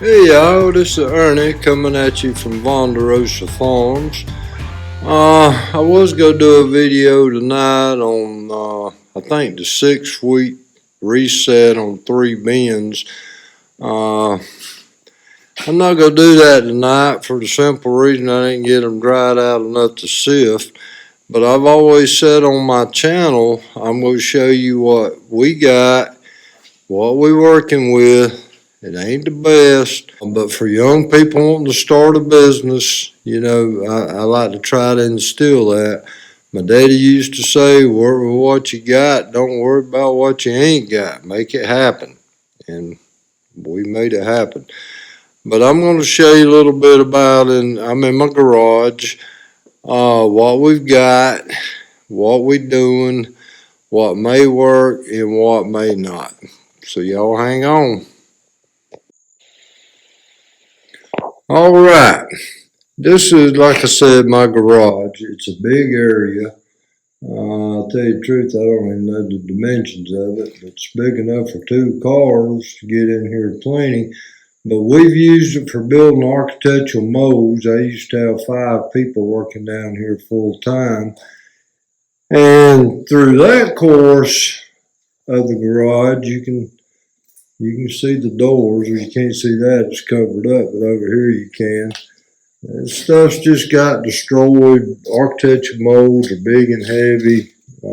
Hey y'all, this is Ernie coming at you from Vaughn-Da-Rosa Farms. I was going to do a video tonight on, I think, the 6-week reset on 3 bins. Uh, I'm not going to do that tonight for the simple reason I didn't get them dried out enough to sift. But I've always said on my channel, I'm going to show you what we got, what we're working with. It ain't the best, but for young people wanting to start a business, I like to try to instill that. My daddy used to say, work with what you got, don't worry about what you ain't got, make it happen. And we made it happen. But I'm going to show you a little bit about, and I'm in my garage, what we've got, what we doing, what may work, and what may not. So y'all hang on. All right. This is, like I said, my garage. It's a big area. I'll tell you the truth, I don't even know the dimensions of it. It's big enough for 2 cars to get in here plenty. But we've used it for building architectural molds. I used to have 5 people working down here full time. And through that course of the garage, you can see the doors, or you can't see that, it's covered up, but over here you can. And stuff's just got destroyed. Architecture molds are big and heavy. A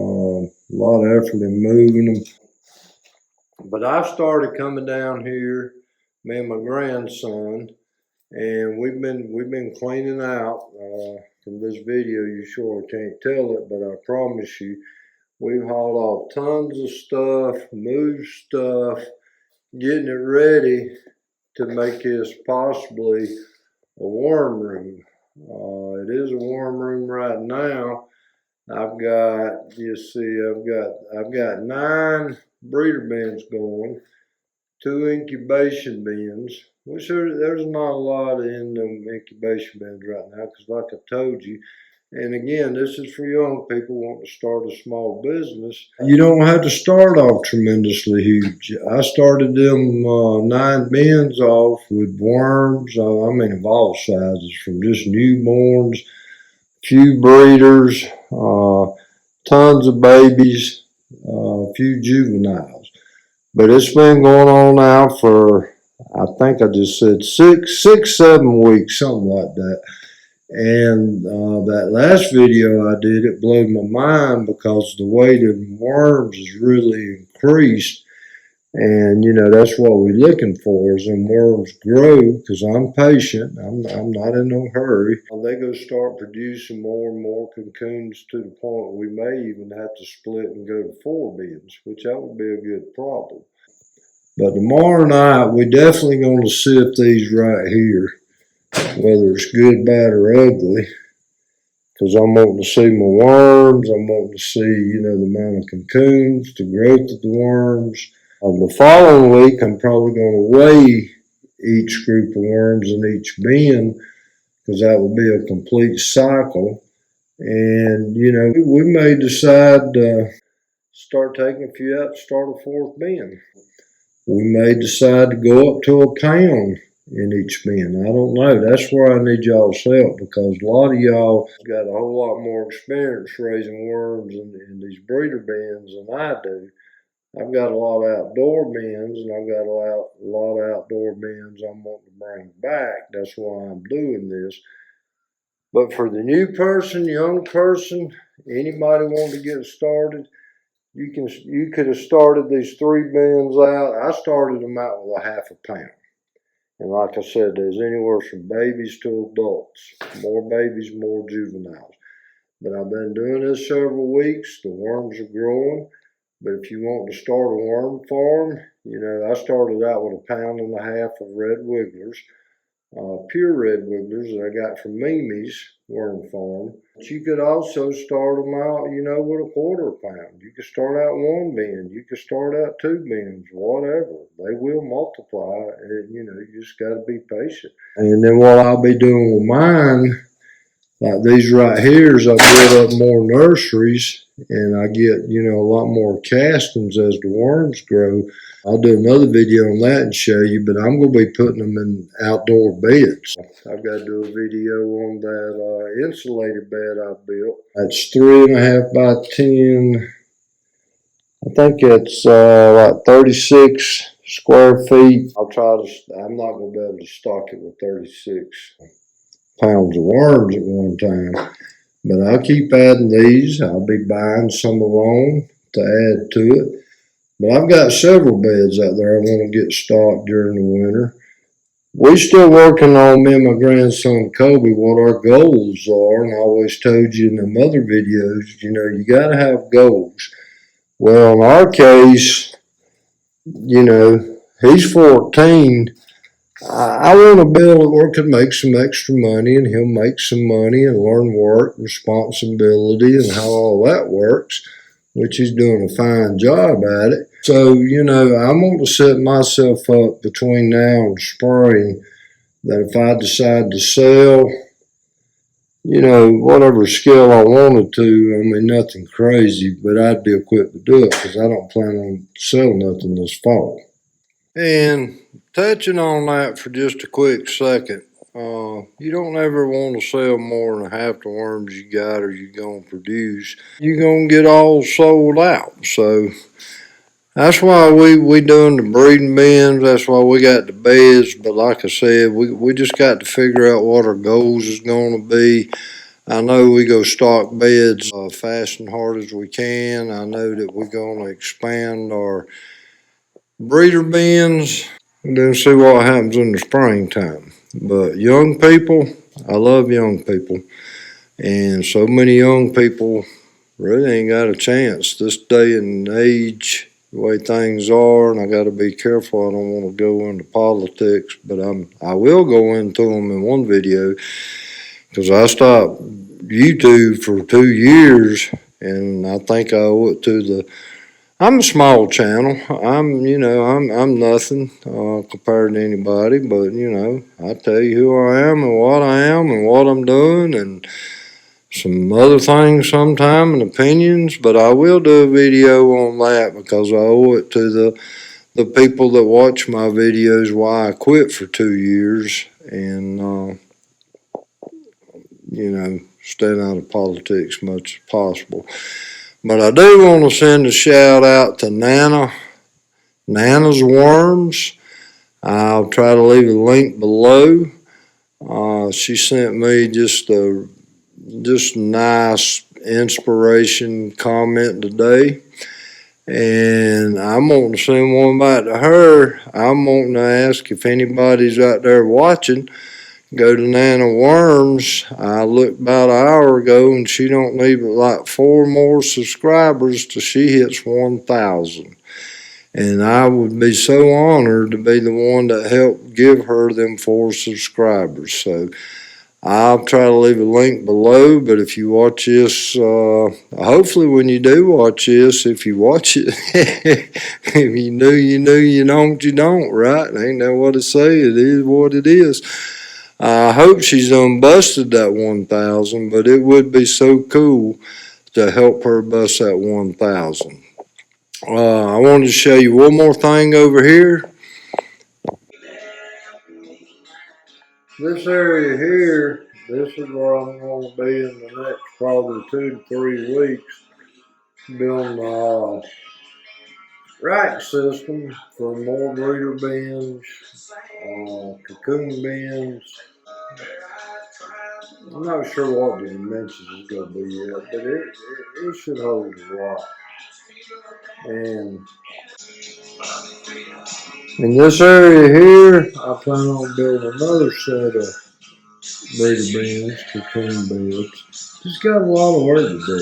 lot of effort in moving them. But I started coming down here, me and my grandson, and we've been cleaning out. From this video, you sure can't tell it, but I promise you, we've hauled off tons of stuff, moved stuff, getting it ready to make this possibly a worm room. It is a worm room right now. I've got, you see, I've got 9 breeder bins going, 2 incubation bins, which there's not a lot in them incubation bins right now, because like I told you, and again, this is for young people wanting to start a small business. You don't have to start off tremendously huge. I started them 9 bins off with worms. I mean, of all sizes, from just newborns, few breeders, tons of babies, a few juveniles. But it's been going on now for, I think I just said 7 weeks, something like that. And that last video I did, it blew my mind because the weight of worms has really increased. And, that's what we're looking for is them worms grow, because I'm patient. I'm not in no hurry. They go start producing more and more cocoons to the point we may even have to split and go to 4 bins, which that would be a good problem. But tomorrow night, we're definitely going to sift these right here, whether it's good, bad, or ugly, because I'm wanting to see my worms. I'm wanting to see, the amount of cocoons, the growth of the worms. The following week, I'm probably going to weigh each group of worms in each bin, because that will be a complete cycle. And, we may decide to start taking a few out to start a 4th bin. We may decide to go up to a pound in each bin. I don't know. That's where I need y'all's help, because a lot of y'all got a whole lot more experience raising worms in these breeder bins than I do. I've got a lot of outdoor bins, and I've got a lot of outdoor bins I'm wanting to bring back. That's why I'm doing this. But for the new person, young person, anybody wanting to get started, you could have started these 3 bins out. I started them out with a half a pound. And like I said, there's anywhere from babies to adults. More babies, more juveniles. But I've been doing this several weeks. The worms are growing. But if you want to start a worm farm, I started out with a pound and a half of red wigglers. Pure red wigglers that I got from Mimi's worm farm. But you could also start them out, with a 1/4 pound. You could start out 1 bin. You could start out 2 bins, whatever. They will multiply, and you just got to be patient. And then what I'll be doing with mine, Like these right here, I build up more nurseries and I get, a lot more castings as the worms grow. I'll do another video on that and show you, but I'm going to be putting them in outdoor beds. I've got to do a video on that insulated bed I built. That's 3.5 by 10. I think it's like 36 square feet. I'm not going to be able to stock it with 36 pounds of worms at one time. But I'll keep adding these. I'll be buying some along to add to it. But I've got several beds out there I want to get stocked during the winter. We're still working on, me and my grandson Kobe, what our goals are. And I always told you in them other videos, you got to have goals. Well, in our case, he's 14. I want to build it where I can make some extra money and he'll make some money and learn work, responsibility, and how all that works, which he's doing a fine job at it. So, I want to set myself up between now and spring that if I decide to sell, whatever skill I wanted to, nothing crazy, but I'd be equipped to do it because I don't plan on selling nothing this fall. And touching on that for just a quick second, you don't ever want to sell more than half the worms you got or you're going to produce. You're going to get all sold out. So that's why we doing the breeding bins. That's why we got the beds. But like I said, we just got to figure out what our goals is going to be. I know we go stock beds fast and hard as we can. I know that we're going to expand our breeder bins and then see what happens in the springtime. But young people, I love young people. And so many young people really ain't got a chance this day and age, the way things are, and I got to be careful. I don't want to go into politics, but I will go into them in one video because I stopped YouTube for 2 years, and I think I owe it to I'm a small channel. I'm nothing compared to anybody, but I tell you who I am and what I'm doing and some other things sometime and opinions, but I will do a video on that because I owe it to the people that watch my videos why I quit for 2 years and staying out of politics as much as possible. But I do want to send a shout out to Nana's Worms. I'll try to leave a link below. She sent me just nice inspiration comment today. And I'm wanting to send one back to her. I'm wanting to ask if anybody's out there watching. Go to Nana Worms. I looked about an hour ago and she don't need but like 4 more subscribers till she hits 1,000. And I would be so honored to be the one that helped give her them 4 subscribers. So I'll try to leave a link below, but if you watch this, hopefully when you do watch this, if you watch it, if you knew, you knew, you don't, right? Ain't that what it say? It is what it is. I hope she's done busted that 1,000, but it would be so cool to help her bust that 1,000. I wanted to show you one more thing over here. This area here, this is where I'm going to be in the next probably 2 to 3 weeks, building a rack system for more breeder bins, cocoon bins. I'm not sure what the dimensions is going to be yet, but it should hold a lot. And in this area here, I plan on building another set of breeder bins, cocoon beds. Just got a lot of work to do.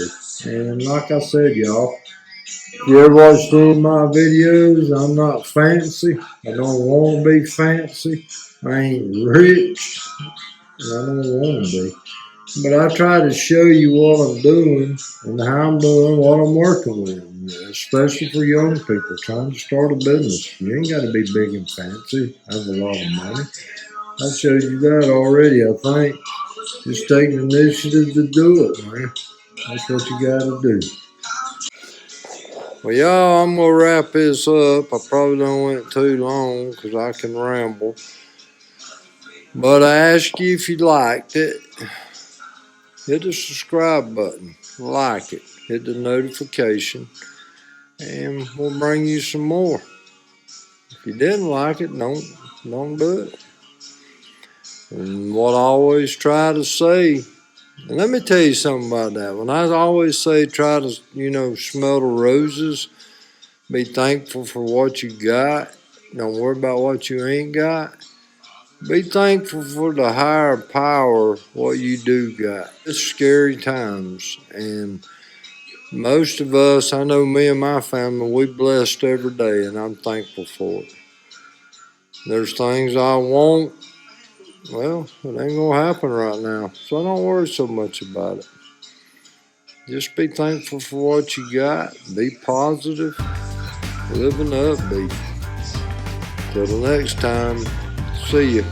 And like I said, y'all, if you ever watched any of my videos, I'm not fancy. I don't want to be fancy. I ain't rich. And I don't want to be. But I try to show you what I'm doing and how I'm doing, what I'm working with, especially for young people trying to start a business. You ain't got to be big and fancy, have a lot of money. I showed you that already, I think. Just take the initiative to do it, man. That's what you gotta do. Well, y'all, I'm gonna wrap this up. I probably don't went too long because I can ramble. But I ask you if you liked it. Hit the subscribe button, like it, hit the notification, and we'll bring you some more. If you didn't like it, don't do it. And what I always try to say, and let me tell you something about that. When I always say try to, smell the roses, be thankful for what you got, don't worry about what you ain't got. Be thankful for the higher power, what you do got. It's scary times, and most of us, I know me and my family, we blessed every day, and I'm thankful for it. There's things I want, well, it ain't gonna happen right now, so I don't worry so much about it. Just be thankful for what you got, be positive, live in the upbeat. Till the next time, see you.